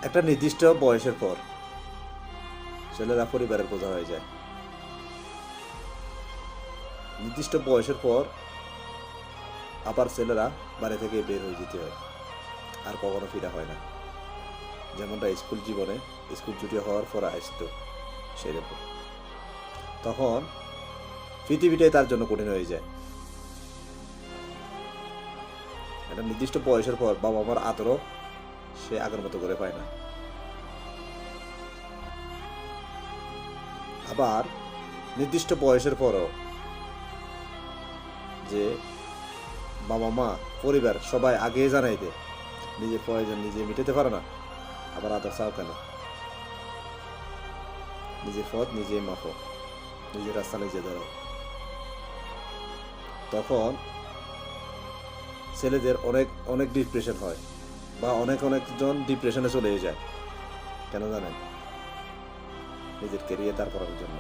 একটা নির্দিষ্ট বয়সের পর ছেলেরা পরিবারের বোঝা হয়ে যায়। নির্দিষ্ট বয়সের পর আবার ছেলেরা বাড়ি থেকে বের হয়ে যেতে হয়, আর কখনো ফিরা হয় না। যেমনটা স্কুল জীবনে স্কুল ছুটি হওয়ার পর আসতো সেরকম। তখন পৃথিবীটাই তার জন্য কঠিন হয়ে যায়। একটা নির্দিষ্ট বয়সের পর বাবা মার আদরও সে আগের মতো করে পায় না। আবার নির্দিষ্ট বয়সের পরও যে বাবা মা পরিবার সবাই আগে জানাই দেয়, নিজের প্রয়োজন নিজে মিটাতে পারো না, আবার আদর চাও কেন? নিজের পথ নিজে মাপো, নিজের রাস্তা নিজে ধরো। তখন ছেলেদের অনেক অনেক ডিপ্রেশন হয়, বা অনেকজন ডিপ্রেশনে চলে যায়। কেন জানেন? নিজের ক্যারিয়ার দাঁড় করানোর জন্য।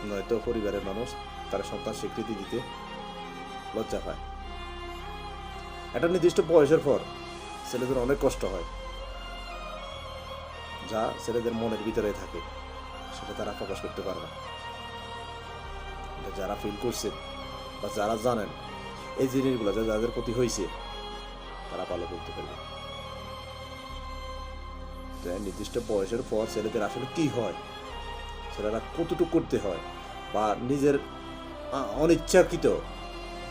নয়তো পরিবারের মানুষ তার সন্তান স্বীকৃতি দিতে লজ্জা পায়। একটা নির্দিষ্ট বয়সের পর ছেলেদের অনেক কষ্ট হয়, যা ছেলেদের মনের ভিতরে থাকে, সেটা তারা প্রকাশ করতে পারে না। যারা ফিল করছেন বা যারা জানেন এই জিনিসগুলো যাদের প্রতি হয়েছে, তারা ভালো করতে পারবে। নির্দিষ্ট বয়সের পর ছেলেদের আসলে কি হয়, ছেলেরা কতটুকু করতে হয়, বা নিজের অনিচ্ছাকৃত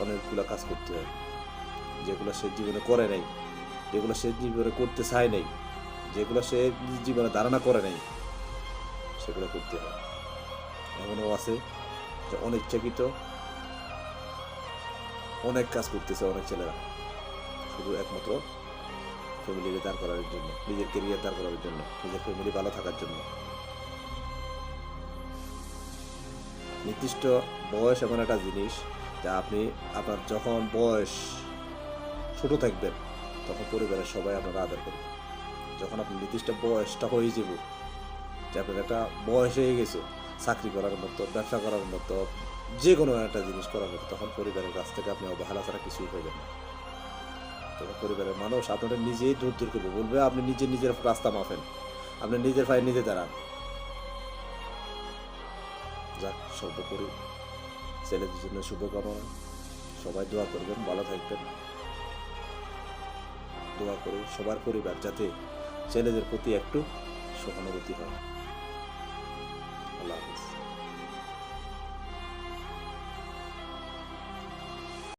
অনেকগুলো কাজ করতে হয়, যেগুলো সে জীবনে করে নাই, যেগুলো সে জীবনে করতে চায় নাই, যেগুলো সে জীবনে ধারণা করে নাই, সেগুলো করতে হয়। এমনও আছে যে অনিচ্ছাকৃত অনেক কাজ করতেছে অনেক ছেলেরা, শুধু একমাত্র ফ্যামিলিকে দাঁড় করার জন্য, নিজের ক্যারিয়ার দাঁড় করার জন্য, নিজের ফ্যামিলি ভালো থাকার জন্য। নির্দিষ্ট বয়স এমন একটা জিনিস যা আপনার যখন বয়স ছোট থাকবেন, তখন পরিবারের সবাই আপনারা আদর করবে। যখন আপনি নির্দিষ্ট বয়সটা হয়ে যাব, যে আপনার একটা বয়স হয়ে গেছে চাকরি করার মতো, ব্যবসা করার মতো, যে কোনো একটা জিনিস করার মতো, তখন পরিবারের কাছ থেকে আপনি অবহেলা ছাড়া কিছুই পাবেন না। তখন পরিবারের মানুষ আপনারা নিজেই দূর দূর করবে, বলবে আপনি নিজের রাস্তা মাপেন, আপনি নিজের পায়ে নিজে দাঁড়ান। যাক, সর্বোপরি ছেলেদের জন্য শুভকামনা। সবাই দোয়া করবেন, ভালো থাকবেন। দোয়া করি সবার পরিবার যাতে ছেলেদের প্রতি একটু সহানুভূতি হয়। আল্লাহ হাফিজ।